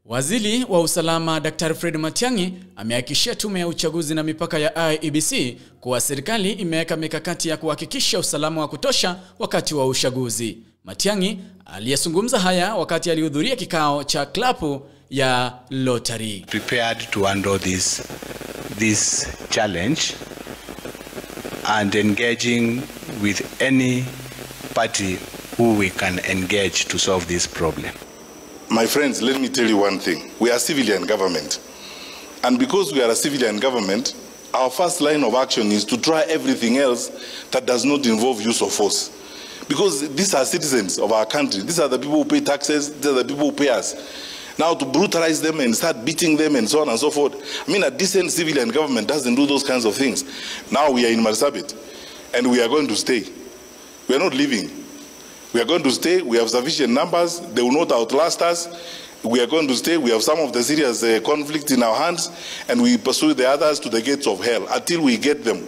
Waziri wa usalama Dr. Fred Matiang'i amehakikishia tume ya uchaguzi na mipaka ya IEBC kuwa serikali imeweka mikakati ya kuhakikisha usalama wa kutosha wakati wa uchaguzi. Matiang'i aliyezungumza haya wakati alihudhuria kikao cha klabu ya Lottery. Prepared to handle this challenge and engaging with any party who we can engage to solve this problem. My friends, let me tell you one thing. We are civilian government. And because we are a civilian government, our first line of action is to try everything else that does not involve use of force. Because these are citizens of our country. These are the people who pay taxes. These are the people who pay us. Now to brutalize them and start beating them and so on and so forth. I mean, a decent civilian government doesn't do those kinds of things. Now we are in Marsabit and we are going to stay. We are not leaving. We are going to stay. We have sufficient numbers. They will not outlast us. We are going to stay. We have some of the serious conflict in our hands, and we pursue the others to the gates of hell until we get them.